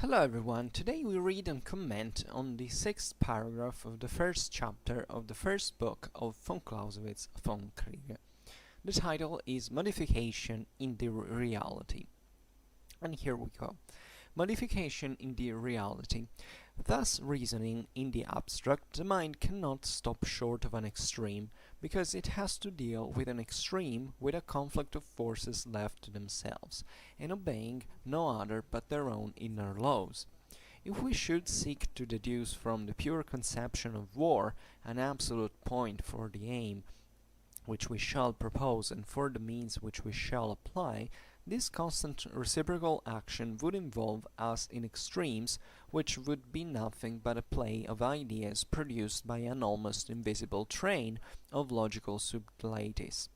Hello everyone, today we read and comment on the 6th paragraph of the first chapter of the first book of von Clausewitz's Vom Krige. The title is Modification in the Reality. And here we go. Modification in the reality. Thus, reasoning in the abstract, the mind cannot stop short of an extreme, because it has to deal with an extreme with a conflict of forces left to themselves, and obeying no other but their own inner laws. If we should seek to deduce from the pure conception of war an absolute point for the aim which we shall propose and for the means which we shall apply, this constant reciprocal action would involve us in extremes which would be nothing but a play of ideas produced by an almost invisible train of logical subtleties.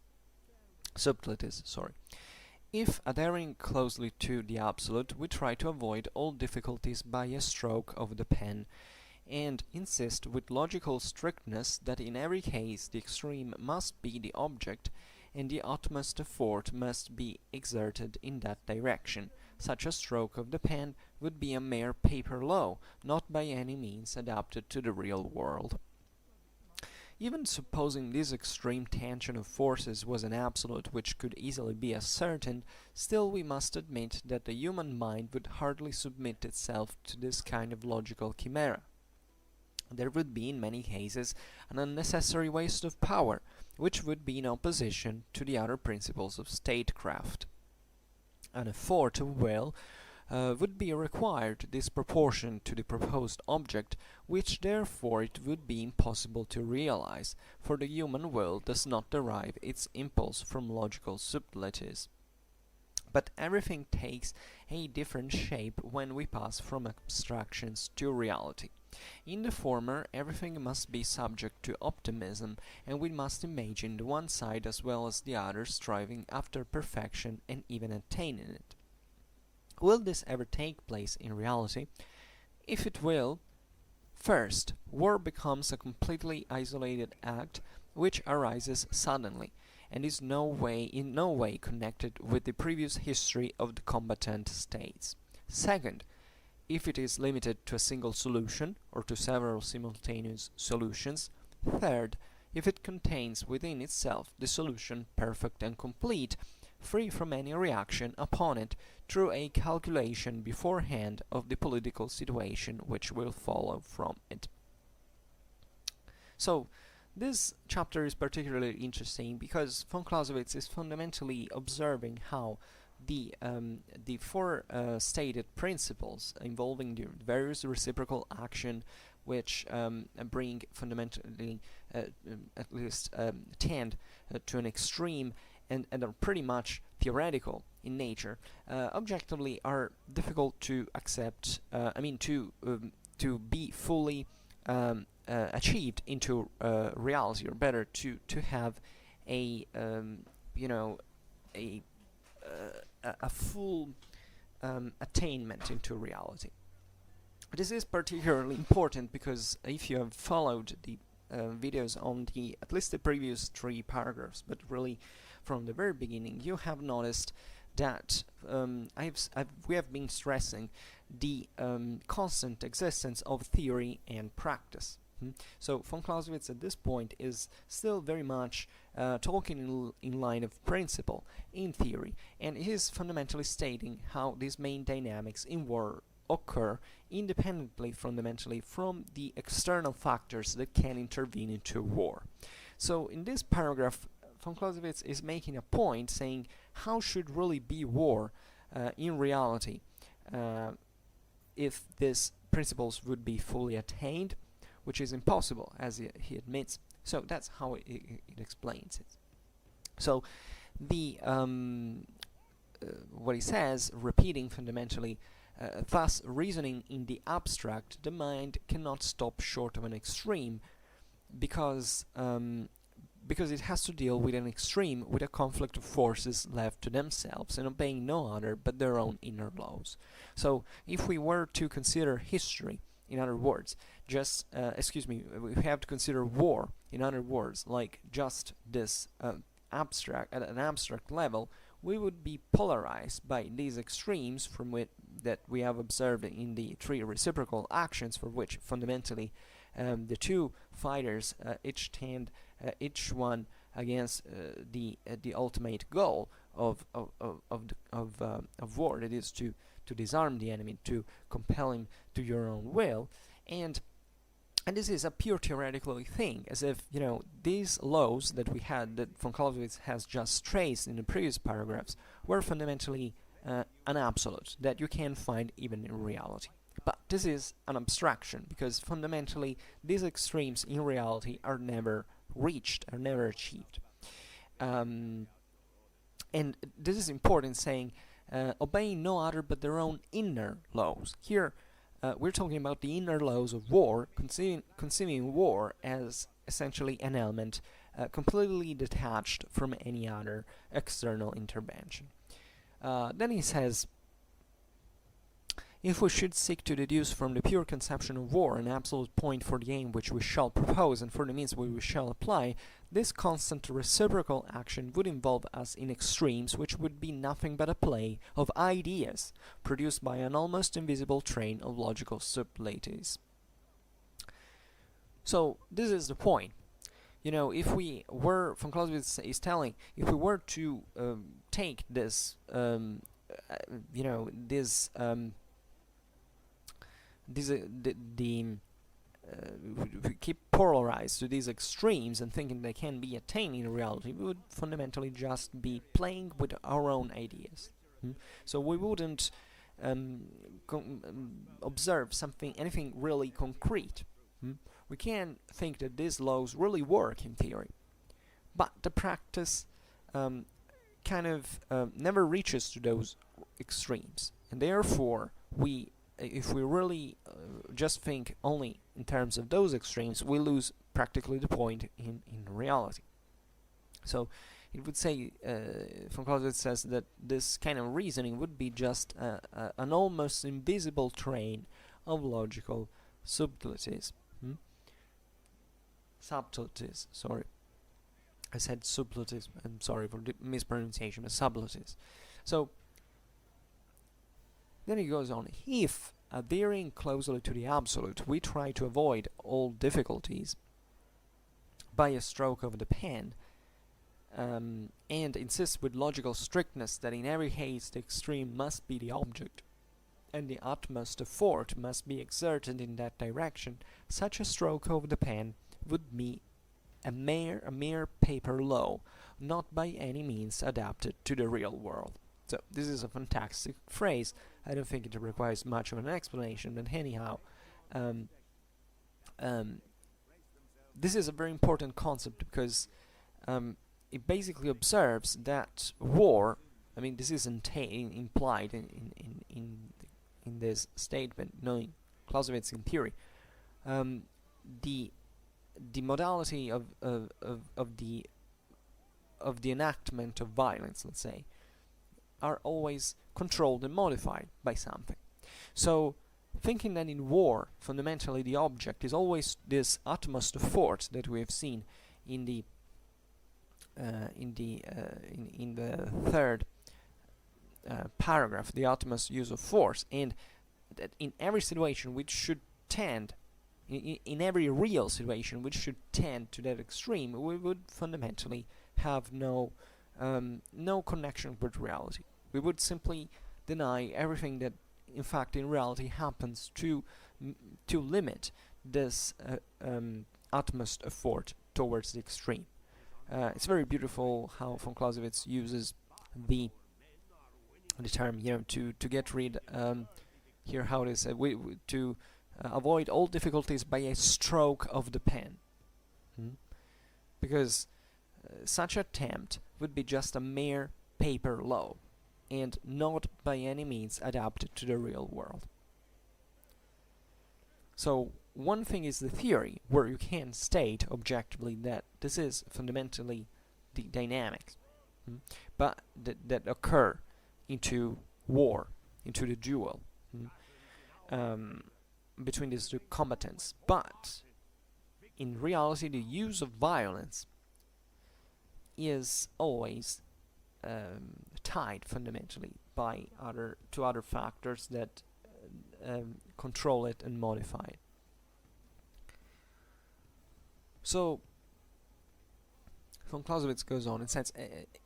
If, adhering closely to the absolute, we try to avoid all difficulties by a stroke of the pen, and insist with logical strictness that in every case the extreme must be the object, and the utmost effort must be exerted in that direction, such a stroke of the pen would be a mere paper law, not by any means adapted to the real world. Even supposing this extreme tension of forces was an absolute which could easily be ascertained, still we must admit that the human mind would hardly submit itself to this kind of logical chimera. There would be in many cases an unnecessary waste of power, which would be in opposition to the other principles of statecraft. An effort of will would be required disproportioned to the proposed object, which therefore it would be impossible to realize, for the human will does not derive its impulse from logical subtleties. But everything takes a different shape when we pass from abstractions to reality. In the former, everything must be subject to optimism, and we must imagine the one side as well as the other striving after perfection and even attaining it. Will this ever take place in reality? If it will, first, war becomes a completely isolated act which arises suddenly, and is in no way connected with the previous history of the combatant states. Second, if it is limited to a single solution, or to several simultaneous solutions. Third, if it contains within itself the solution perfect and complete, free from any reaction upon it through a calculation beforehand of the political situation which will follow from it. So, this chapter is particularly interesting because von Clausewitz is fundamentally observing how the four stated principles involving the various reciprocal action which bring fundamentally at least tend to an extreme and are pretty much theoretical in nature, objectively are difficult to accept, to be fully achieved into reality, or better, to have a a full attainment into reality. This is particularly important because if you have followed the videos on at least the previous 3 paragraphs, but really from the very beginning, you have noticed that we have been stressing the constant existence of theory and practice. So von Clausewitz at this point is still very much talking in line of principle, in theory, and he is fundamentally stating how these main dynamics in war occur independently, fundamentally, from the external factors that can intervene into war. So in this paragraph, von Clausewitz is making a point saying how should really be war in reality if these principles would be fully attained, which is impossible, as he admits. So that's how it explains it. So the what he says, repeating fundamentally, thus reasoning in the abstract, the mind cannot stop short of an extreme, because it has to deal with an extreme with a conflict of forces left to themselves and obeying no other but their own inner laws. So if we were to consider history, in other words, we have to consider war, in other words, like just this abstract, at an abstract level, we would be polarized by these extremes from that we have observed in the three reciprocal actions, for which fundamentally the two fighters each one against the ultimate goal of war, that is to disarm the enemy, to compel him to your own will, and this is a pure theoretical thing, as if, you know, these laws that we had, that von Clausewitz has just traced in the previous paragraphs, were fundamentally an absolute that you can find even in reality. But this is an abstraction, because fundamentally these extremes in reality are never reached, are never achieved. And this is important, saying obeying no other but their own inner laws. Here we're talking about the inner laws of war, conceiving war as essentially an element completely detached from any other external intervention. Then he says, if we should seek to deduce from the pure conception of war an absolute point for the aim which we shall propose and for the means which we shall apply, this constant reciprocal action would involve us in extremes which would be nothing but a play of ideas produced by an almost invisible train of logical subtleties. So this is the point. You know, if we were, von Clausewitz is telling, if we were to take this, you know, this we keep polarized to these extremes and thinking they can be attained in reality, we would fundamentally just be playing with our own ideas. So we wouldn't observe anything really concrete. We can think that these laws really work in theory, but the practice kind of never reaches to those extremes, and therefore if we really just think only in terms of those extremes, we lose practically the point in reality. So it would say, von Clausewitz says that this kind of reasoning would be just an almost invisible train of logical subtleties. Subtleties, sorry. I said subtleties, I'm sorry for the mispronunciation, but subtleties. So then he goes on, if, adhering closely to the absolute, we try to avoid all difficulties by a stroke of the pen, and insist with logical strictness that in every case the extreme must be the object, and the utmost effort must be exerted in that direction, such a stroke of the pen would be a mere paper law, not by any means adapted to the real world. So this is a fantastic phrase. I don't think it requires much of an explanation, but anyhow, this is a very important concept, because it basically observes that war, I mean, this is implied in this statement, knowing Clausewitz in theory, the modality of the enactment of violence, let's say, are always controlled and modified by something. So thinking that in war fundamentally the object is always this utmost of force that we have seen in the third paragraph, the utmost use of force, and that in every situation which should tend, in every real situation which should tend to that extreme, we would fundamentally have no connection with reality. We would simply deny everything that in fact in reality happens to limit this utmost effort towards the extreme. It's very beautiful how von Clausewitz uses the term, you know, to get rid here how it is to avoid all difficulties by a stroke of the pen, because such attempt would be just a mere paper law and not by any means adapted to the real world. So one thing is the theory, where you can state objectively that this is fundamentally the dynamics but that occur into war, into the duel between these two combatants. But in reality the use of violence is always tied fundamentally by other factors that control it and modify it. So von Clausewitz goes on and says,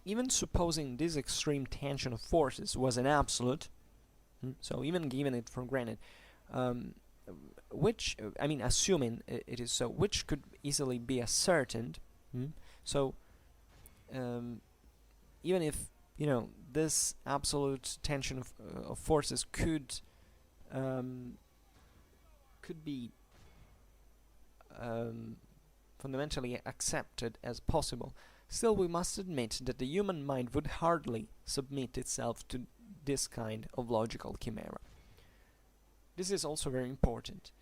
even supposing this extreme tension of forces was an absolute, so even giving it for granted, which, I mean, assuming it is so, which could easily be ascertained, so even if, you know, this absolute tension of forces could be fundamentally accepted as possible, still we must admit that the human mind would hardly submit itself to this kind of logical chimera. This is also very important.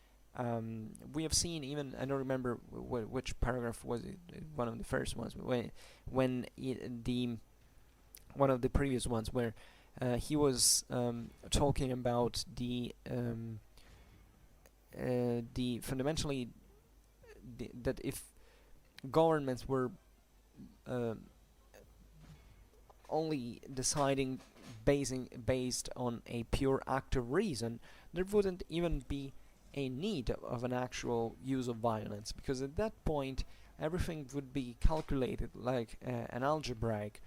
We have seen, even, I don't remember which paragraph was it, one of the first ones, when one of the previous ones, where he was talking about the fundamentally that if governments were only deciding based on a pure act of reason, there wouldn't even be a need of an actual use of violence, because at that point everything would be calculated like an algebraic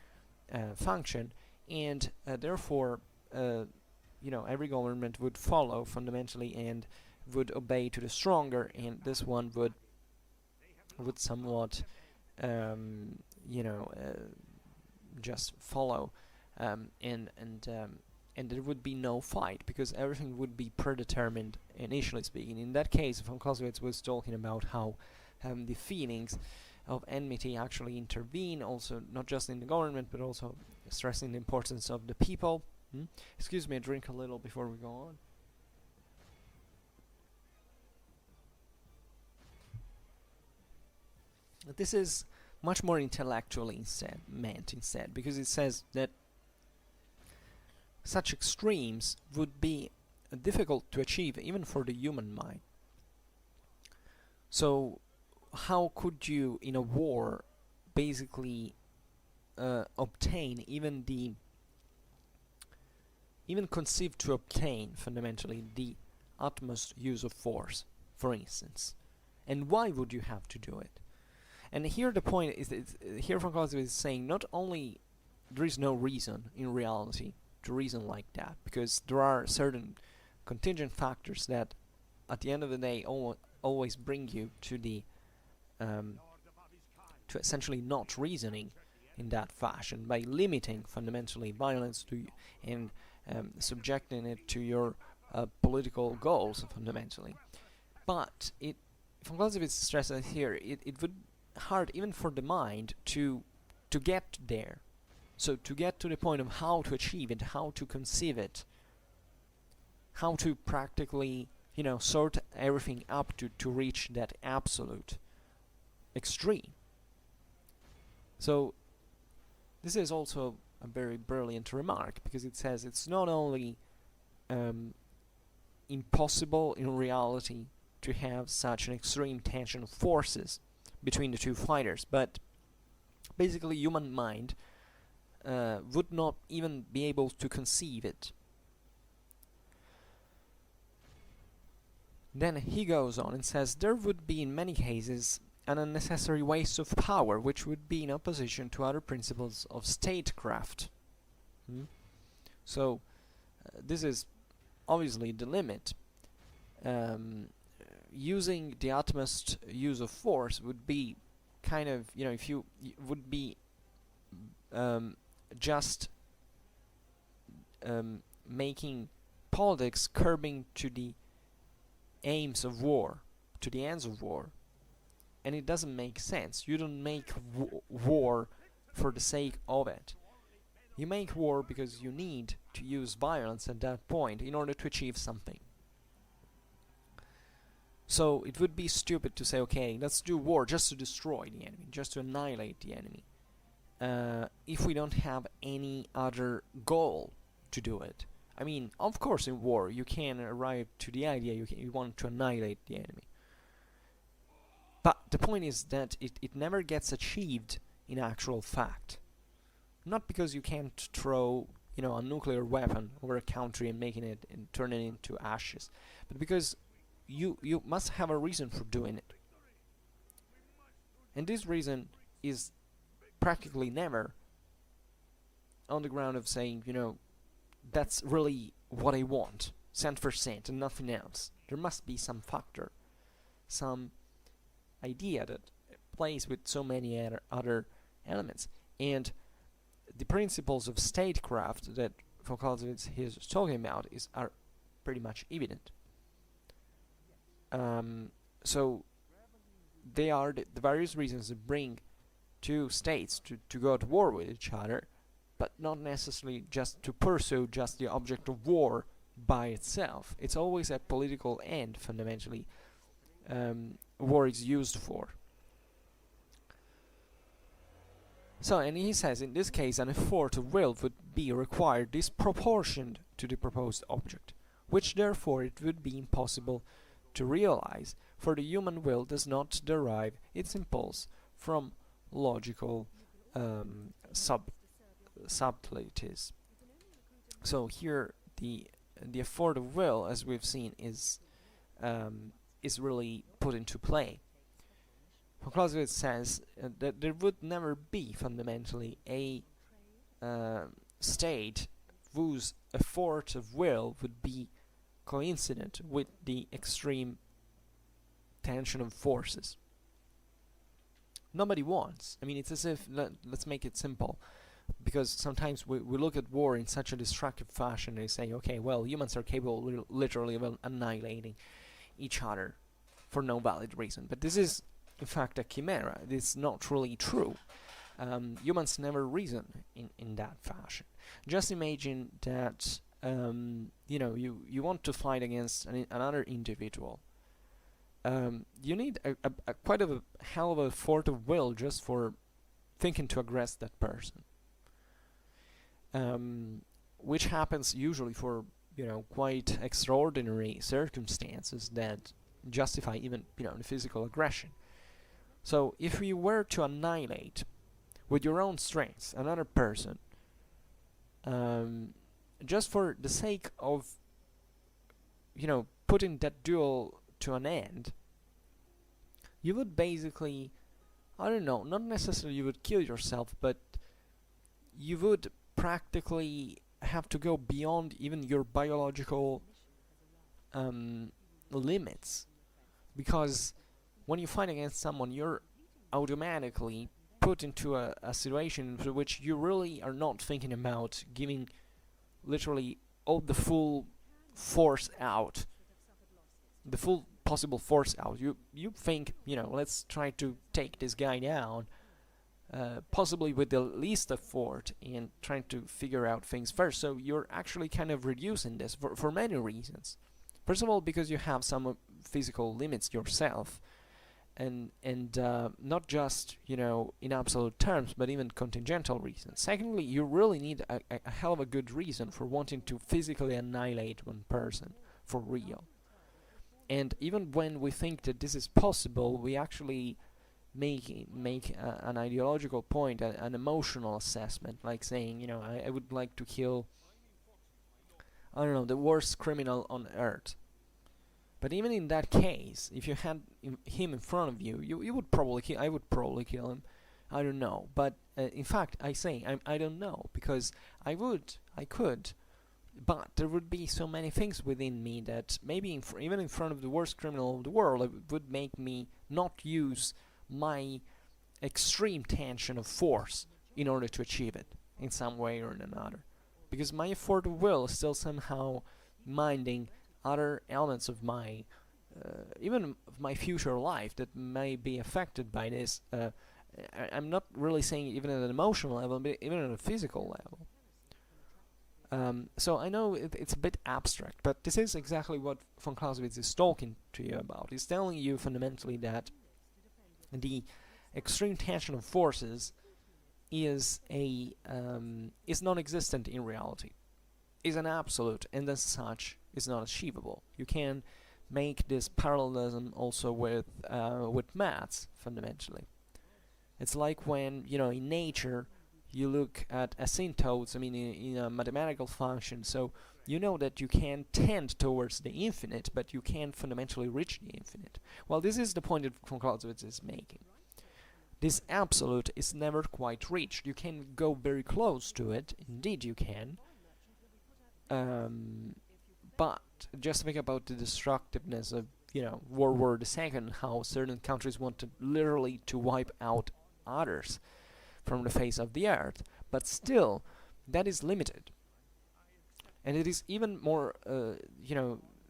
function, and therefore you know, every government would follow fundamentally and would obey to the stronger, and this one would somewhat you know, just follow, and there would be no fight, because everything would be predetermined, initially speaking. In that case, von Clausewitz was talking about how the feelings of enmity actually intervene, also not just in the government, but also stressing the importance of the people. Excuse me, I drink a little before we go on. This is much more intellectually meant instead, because it says that such extremes would be difficult to achieve even for the human mind. So how could you, in a war, basically obtain even conceive to obtain fundamentally the utmost use of force, for instance? And why would you have to do it? And here the point is that here von Clausewitz is saying not only there is no reason in reality to reason like that, because there are certain contingent factors that at the end of the day always bring you to the to essentially not reasoning in that fashion, by limiting fundamentally violence to and subjecting it to your political goals fundamentally. But von Clausewitz stresses here, it would hard even for the mind to get there. So to get to the point of how to achieve it, how to conceive it, how to practically, you know, sort everything up to reach that absolute extreme. So this is also a very brilliant remark, because it says it's not only impossible in reality to have such an extreme tension of forces between the two fighters, but basically human mind would not even be able to conceive it. Then he goes on and says there would be in many cases an unnecessary waste of power, which would be in opposition to other principles of statecraft. So this is obviously the limit. Using the utmost use of force would be kind of, you know, if you would be just making politics curbing to the aims of war, to the ends of war, and it doesn't make sense. You don't make war for the sake of it. You make war because you need to use violence at that point in order to achieve something. So it would be stupid to say, okay, let's do war just to destroy the enemy, just to annihilate the enemy, if we don't have any other goal to do it. I mean, of course in war you can arrive to the idea you want to annihilate the enemy. But the point is that it never gets achieved in actual fact. Not because you can't throw, a nuclear weapon over a country and making it and turning it into ashes, but because you must have a reason for doing it. And this reason is practically never on the ground of saying, that's really what I want, cent for cent, and nothing else. There must be some factor, some idea that plays with so many other elements. And the principles of statecraft that von Clausewitz is talking about are pretty much evident. So they are the various reasons that bring two states to go to war with each other, but not necessarily just to pursue just the object of war by itself. It's always a political end, fundamentally, war is used for. So, and he says, in this case, an effort of will would be required disproportioned to the proposed object, which therefore it would be impossible to realize, for the human will does not derive its impulse from logical subtleties. So here the effort of will, as we've seen, is really put into play. Von Clausewitz says that there would never be fundamentally a state whose effort of will would be coincident with the extreme tension of forces. Nobody wants. I mean, it's as if, let's make it simple, because sometimes we look at war in such a destructive fashion and say, okay, well, humans are capable literally of annihilating each other for no valid reason. But this is, in fact, a chimera. It's not really true. Humans never reason in that fashion. Just imagine that, you want to fight against another individual. You need a quite a hell of a effort of will just for thinking to aggress that person, which happens usually for quite extraordinary circumstances that justify even the physical aggression. So if you were to annihilate with your own strength another person, just for the sake of putting that duel to an end, you would basically, I don't know, not necessarily you would kill yourself, but you would practically have to go beyond even your biological limits, because when you fight against someone, you're automatically put into a situation for which you really are not thinking about giving literally all the full force out, the full possible force out. You think, let's try to take this guy down, possibly with the least effort, and trying to figure out things first. So you're actually kind of reducing this for many reasons. First of all, because you have some physical limits yourself, and not just in absolute terms, but even contingental reasons. Secondly, you really need a hell of a good reason for wanting to physically annihilate one person for real. And even when we think that this is possible, we actually make an ideological point, an emotional assessment, like saying, I would like to kill, I don't know, the worst criminal on earth. But even in that case, if you had him in front of you, you would probably kill. I would probably kill him. I don't know. But in fact, I don't know, because I could. But there would be so many things within me that maybe even in front of the worst criminal of the world, it would make me not use my extreme tension of force in order to achieve it in some way or another. Because my effort of will is still somehow minding other elements of my, even of my future life that may be affected by this. I'm not really saying even at an emotional level, but even at a physical level. So I know it's a bit abstract, but this is exactly what von Clausewitz is talking to you about. He's telling you fundamentally that the extreme tension of forces is non-existent in reality, is an absolute, and as such is not achievable. You can make this parallelism also with maths, fundamentally. It's like when in nature you look at asymptotes, I mean in a mathematical function, so you know that you can tend towards the infinite, but you can't fundamentally reach the infinite. Well, this is the point that von Clausewitz is making. This absolute is never quite reached. You can go very close to it, indeed you can, but just think about the destructiveness of, World War II, how certain countries wanted literally to wipe out others from the face of the earth, but still, that is limited. And it is even more,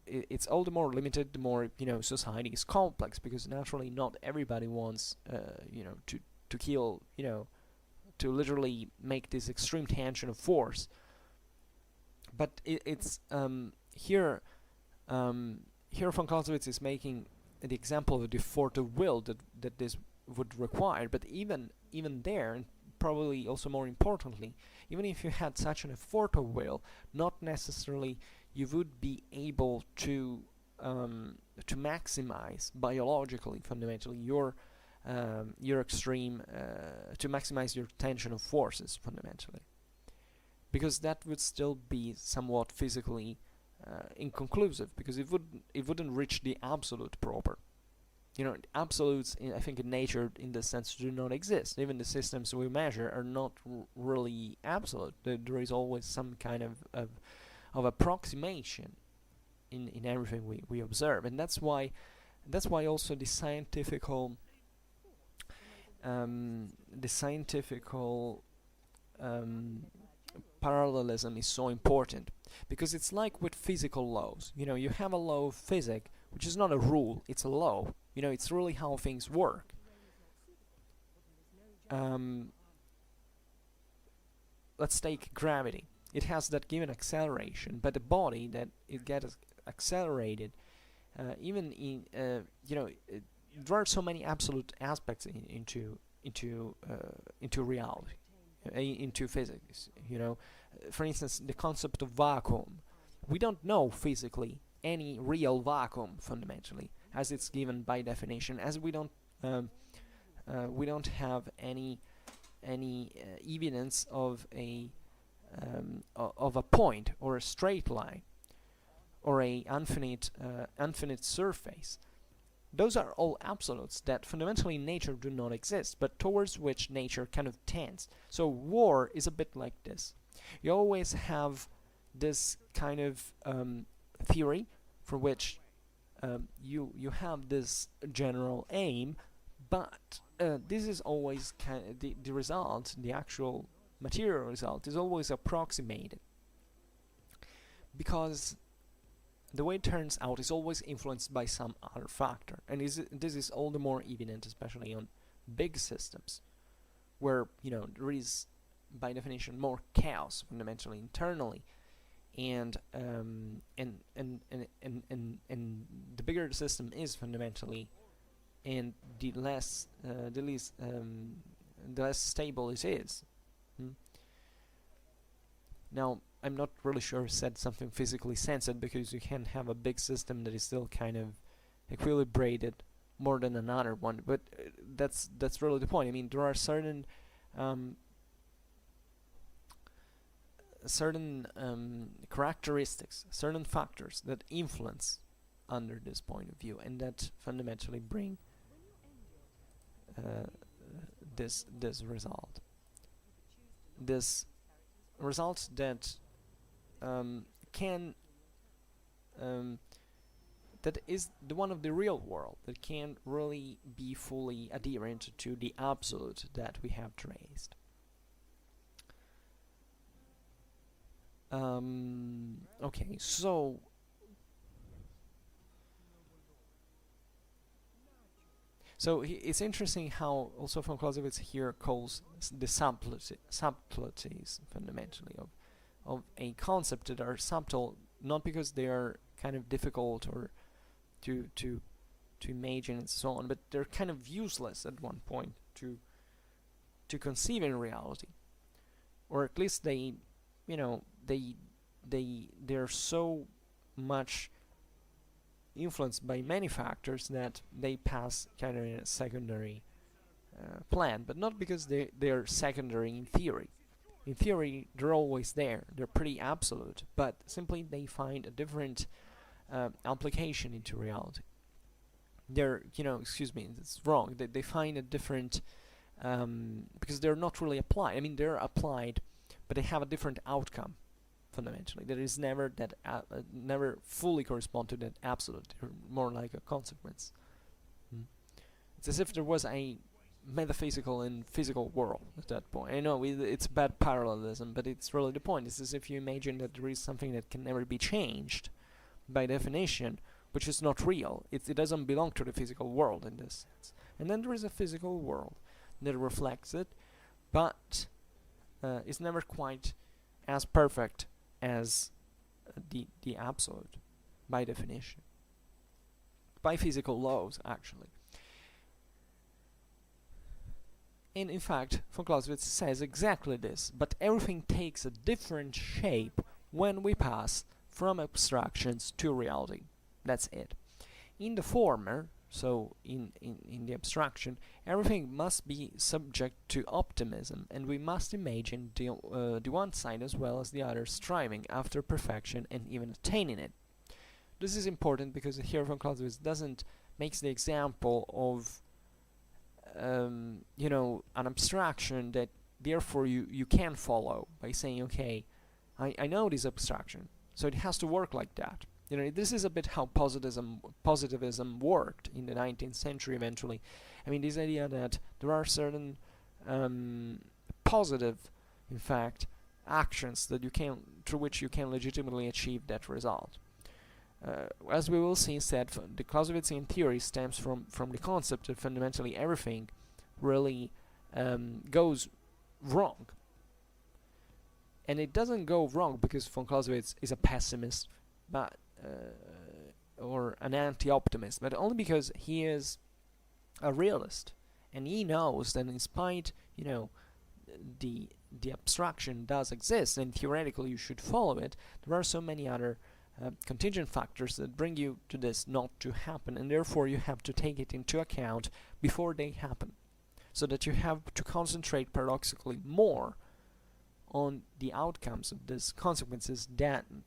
it's all the more limited the more, society is complex, because naturally not everybody wants, to kill, to literally make this extreme tension of force. But it's here von Clausewitz is making the example of the force of will that this would require. But even there, and probably also more importantly, even if you had such an effort of will, not necessarily you would be able to maximize biologically, fundamentally, your extreme, to maximize your tension of forces, fundamentally, because that would still be somewhat physically inconclusive, because it wouldn't reach the absolute proper. Absolutes, I think, in nature, in this sense, do not exist. Even the systems we measure are not really absolute. There is always some kind of approximation in everything we observe, and that's why also the scientific parallelism is so important, because it's like with physical laws. You have a law of physics, which is not a rule, it's a law. It's really how things work. Let's take gravity. It has that given acceleration, but the body that it gets accelerated, even in there are so many absolute aspects into reality, into physics. For instance, the concept of vacuum. We don't know physically any real vacuum, fundamentally, as it's given by definition, as we don't have any evidence of a point or a straight line or a infinite surface. Those are all absolutes that fundamentally in nature do not exist, but towards which nature kind of tends. So war is a bit like this. You always have this kind of theory for which you have this general aim, but this is always the result, the actual material result is always approximated, because the way it turns out is always influenced by some other factor, and this is all the more evident, especially on big systems, where there is by definition more chaos fundamentally internally, and the bigger the system is fundamentally, and the less stable it is. Now, I'm not really sure I said something physically sensed, because you can have a big system that is still kind of equilibrated more than another one, but that's really the point. I mean, there are certain characteristics, certain factors that influence under this point of view, and that fundamentally bring this result. This result that that is the one of the real world, that can really be fully adherent to the absolute that we have traced. Okay, so it's interesting how also von Clausewitz here calls the subtleties fundamentally of a concept that are subtle, not because they are kind of difficult or to imagine and so on, but they're kind of useless at one point to conceive in reality, or at least they're so much influenced by many factors that they pass kind of in a secondary plan, but not because they're secondary in theory. In theory, they're always there. They're pretty absolute, but simply they find a different application into reality. They're, excuse me, it's wrong. They find a different because they're not really applied. I mean, they're applied, but they have a different outcome. Fundamentally, there is never that never fully correspond to that absolute. They're more like a consequence. It's as if there was a metaphysical and physical world at that point. I know it's bad parallelism, but it's really the point. It's as if you imagine that there is something that can never be changed by definition, which is not real. It doesn't belong to the physical world in this sense. And then there is a physical world that reflects it, but is never quite as perfect as the absolute by definition, by physical laws actually. And in fact, von Clausewitz says exactly this, but everything takes a different shape when we pass from abstractions to reality. That's it. In the former, so in the abstraction, everything must be subject to optimism, and we must imagine the one side as well as the other striving after perfection and even attaining it. This is important because here von Clausewitz makes the example of an abstraction that therefore you can follow by saying, okay, I know this abstraction, so it has to work like that. This is a bit how positivism worked in the 19th century eventually. I mean, this idea that there are certain positive, in fact, actions that through which you can legitimately achieve that result. As we will see instead, the Clausewitzian theory stems from the concept that fundamentally everything really goes wrong. And it doesn't go wrong because von Clausewitz is a pessimist, but or an anti-optimist, but only because he is a realist, and he knows that in spite, the abstraction does exist, and theoretically you should follow it, there are so many other contingent factors that bring you to this not to happen, and therefore you have to take it into account before they happen, so that you have to concentrate paradoxically more on the outcomes of these consequences than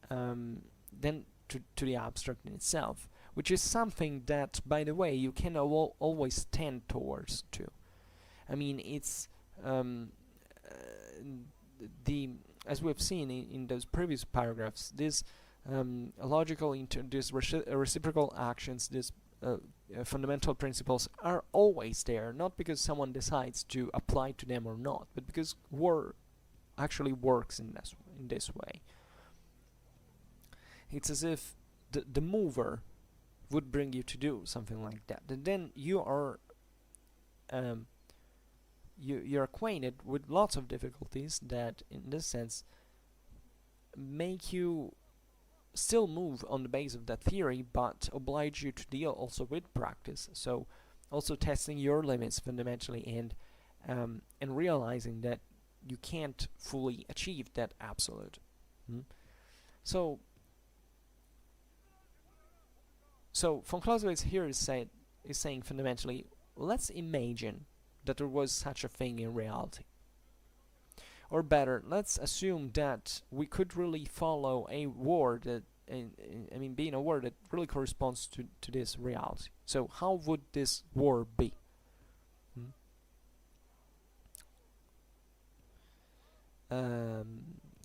to the abstract in itself, which is something that, by the way, you can always tend towards too. I mean, it's as we've seen in those previous paragraphs, this these reciprocal actions, these fundamental principles are always there, not because someone decides to apply to them or not, but because war actually works in this way. It's as if the mover would bring you to do something like that, and then you are you're acquainted with lots of difficulties that, in this sense, make you still move on the base of that theory, but oblige you to deal also with practice. So, also testing your limits fundamentally, and realizing that you can't fully achieve that absolute. So von Clausewitz here is saying fundamentally, let's imagine that there was such a thing in reality. Or better, let's assume that we could really follow a war that, being a war that really corresponds to this reality. So how would this war be?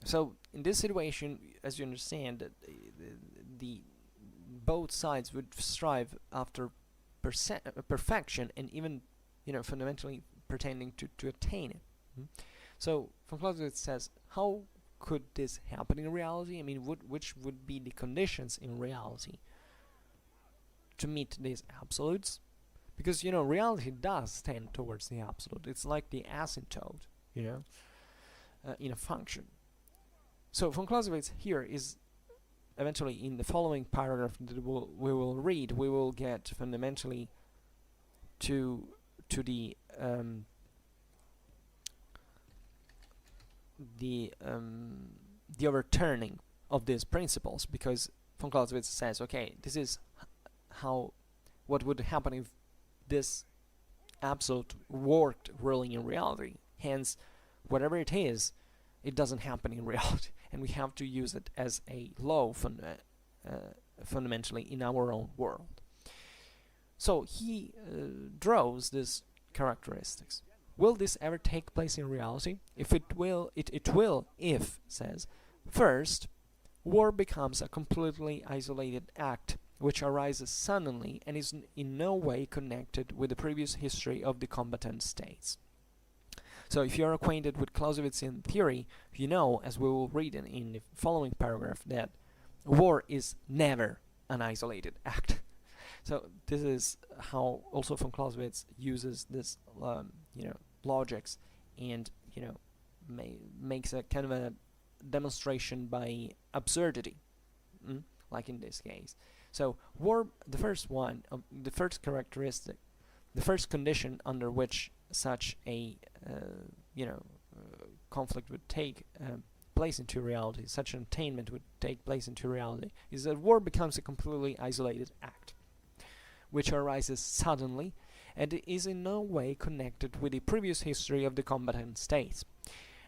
So in this situation, as you understand, the both sides would strive after perfection, and even fundamentally pretending to attain it. So von Clausewitz says, how could this happen in reality? I mean, which would be the conditions in reality to meet these absolutes? Because reality does tend towards the absolute. It's like the asymptote, in a function. So von Clausewitz here is eventually, in the following paragraph that we will read, we will get fundamentally to the overturning of these principles, because von Clausewitz says, okay, this is what would happen if this absolute worked really in reality. Hence, whatever it is, it doesn't happen in reality, and we have to use it as a law fundamentally in our own world. So he draws these characteristics. Will this ever take place in reality? If it will, it will if, says, first, war becomes a completely isolated act which arises suddenly and is in no way connected with the previous history of the combatant states. So if you're acquainted with Clausewitzian theory, you know, as we will read in the following paragraph, that war is never an isolated act. So this is how also von Clausewitz uses this, logics, and makes a kind of a demonstration by absurdity, like in this case. So war, the first characteristic, the first condition under which such a conflict would take place into reality, such an attainment would take place into reality, is that war becomes a completely isolated act, which arises suddenly and is in no way connected with the previous history of the combatant states.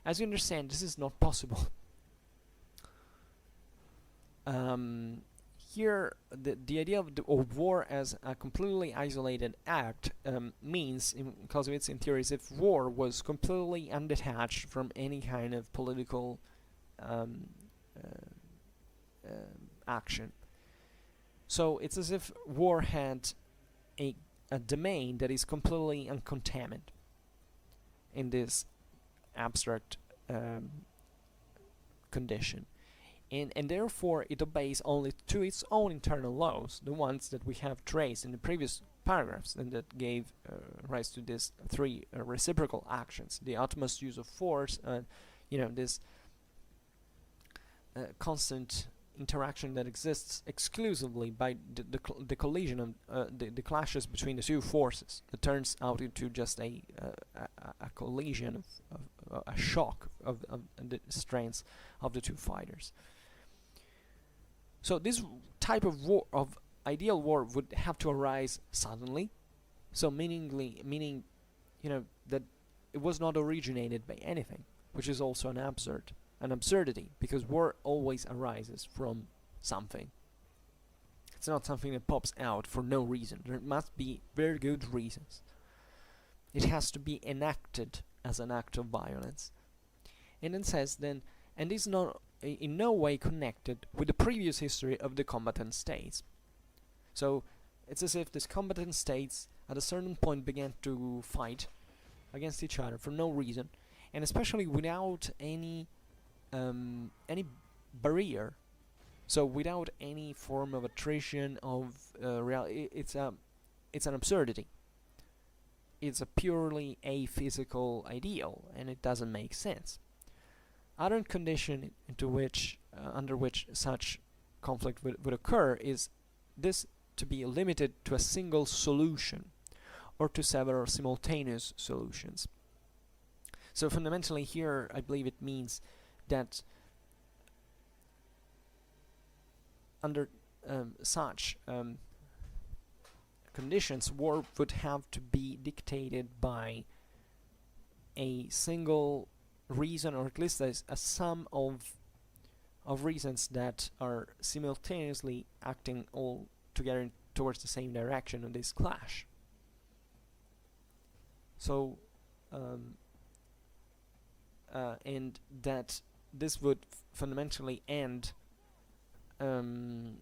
As you understand, this is not possible. Here, the idea of war as a completely isolated act means, in Clausewitzian theories, if war was completely undetached from any kind of political action. So it's as if war had a domain that is completely uncontaminated in this abstract condition. And therefore it obeys only to its own internal laws, the ones that we have traced in the previous paragraphs, and that gave rise to these three reciprocal actions: the utmost use of force, this constant interaction that exists exclusively by the collision of the clashes between the two forces, that turns out into just a collision of a shock of the strengths of the two fighters. So this type of war, of ideal war, would have to arise suddenly. So meaning, that it was not originated by anything, which is also an absurdity, because war always arises from something. It's not something that pops out for no reason. There must be very good reasons. It has to be enacted as an act of violence. And then says and is not in no way connected with the previous history of the combatant states. So it's as if these combatant states at a certain point began to fight against each other for no reason, and especially without any barrier. So without any form of attrition of reality. It's an absurdity. It's a purely aphysical ideal, and it doesn't make sense. Other condition under which such conflict would occur is this to be limited to a single solution, or to several simultaneous solutions. So fundamentally here, I believe it means that under such conditions, war would have to be dictated by a single reason, or at least a sum of reasons that are simultaneously acting all together towards the same direction of this clash. So and that this would fundamentally end in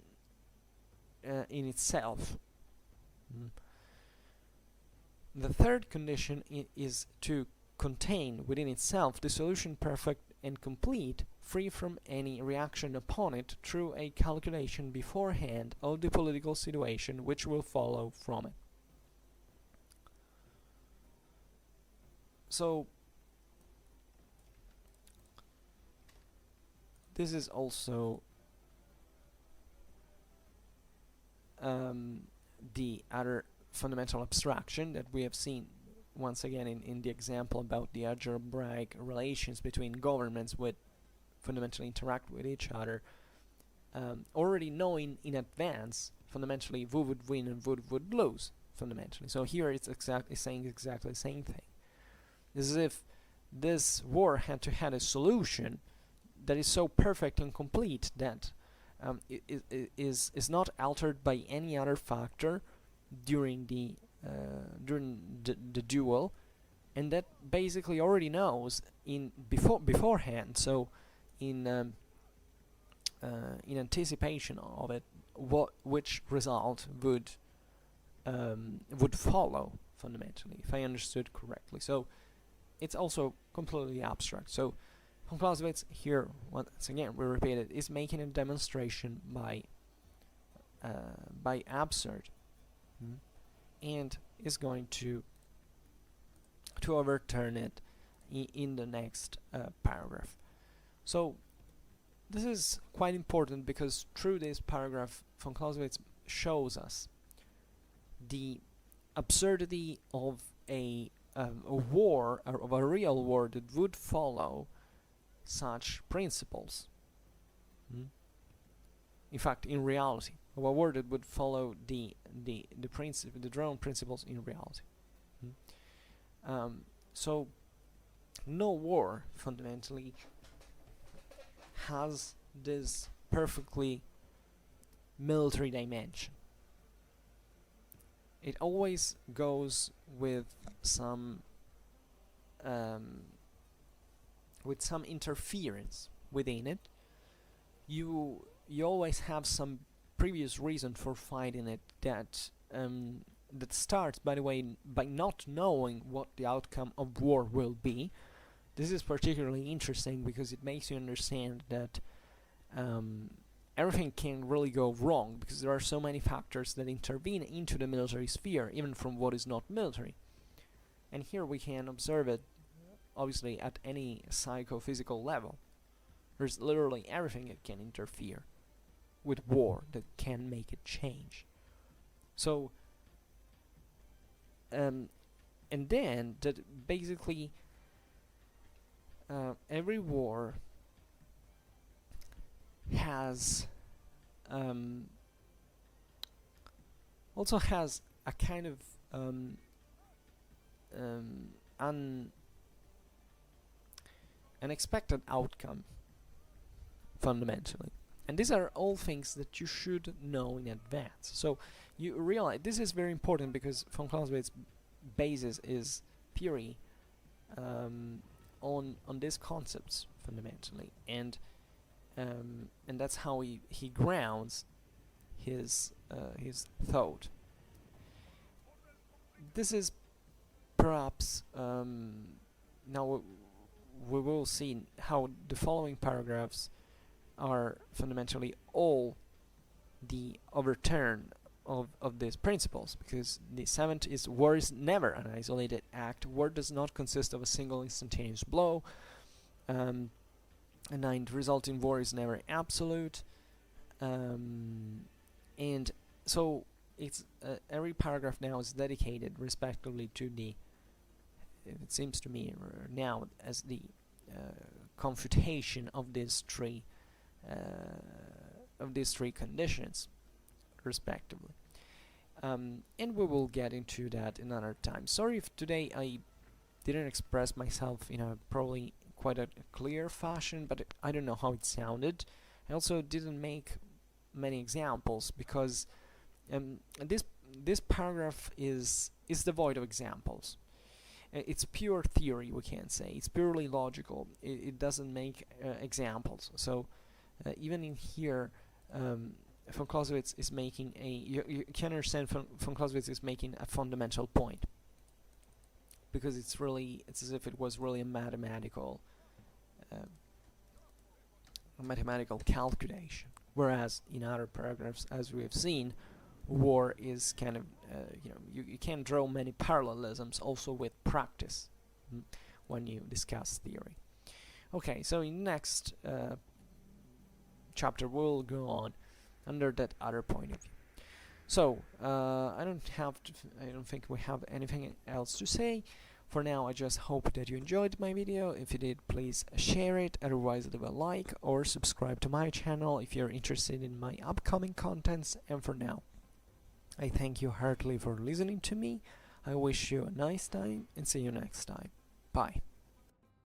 itself. The third condition is to contain within itself the solution perfect and complete, free from any reaction upon it through a calculation beforehand of the political situation which will follow from it. So this is also the other fundamental abstraction that we have seen once again in the example about the algebraic relations between governments which fundamentally interact with each other, already knowing in advance fundamentally who would win and who would lose. fundamentally. So here it's saying exactly the same thing. It's as if this war had to have a solution that is so perfect and complete that it is not altered by any other factor during the duel, and that basically already knows beforehand. So in anticipation of it, which result would follow fundamentally, if I understood correctly. So it's also completely abstract. So von Clausewitz here, once again we repeat it, is making a demonstration by absurd, and is going to overturn it in the next paragraph. So this is quite important, because through this paragraph von Clausewitz shows us the absurdity of a war, or of a real war, that would follow such principles. In fact, in reality, a war that would follow the drone principles in reality. So no war fundamentally has this perfectly military dimension. It always goes with some interference within it. You always have some previous reason for fighting it that starts, by the way, by not knowing what the outcome of war will be. This is particularly interesting because it makes you understand that everything can really go wrong, because there are so many factors that intervene into the military sphere, even from what is not military. And here we can observe it, obviously, at any psychophysical level. There's literally everything that can interfere with war, that can make it change. So, and then that basically every war has also has a kind of unexpected outcome, fundamentally. And these are all things that you should know in advance. So you realize this is very important, because von Clausewitz bases his theory on these concepts fundamentally, and that's how he grounds his thought. This is perhaps now we will see how the following paragraphs are fundamentally all the overturn of these principles, because the 7th is: war is never an isolated act. War does not consist of a single instantaneous blow. And 9th, result in war is never absolute. And so it's every paragraph now is dedicated respectively to the, it seems to me now, as the confutation of these three conditions respectively. And we will get into that another time. Sorry if today I didn't express myself in a probably quite a clear fashion, but I don't know how it sounded. I also didn't make many examples, because this paragraph is devoid of examples. It's pure theory, we can say. It's purely logical. It doesn't make examples. So even in here, von Clausewitz is making you can understand von Clausewitz is making a fundamental point, because it's as if it was really a mathematical calculation, whereas in other paragraphs, as we have seen, war is kind of you can draw many parallelisms also with practice when you discuss theory. Okay, so in next chapter we'll go on under that other point of view. So I don't think we have anything else to say. For now, I just hope that you enjoyed my video. If you did, please share it. Otherwise, leave a like or subscribe to my channel if you're interested in my upcoming contents. And for now, I thank you heartily for listening to me. I wish you a nice time and see you next time. Bye.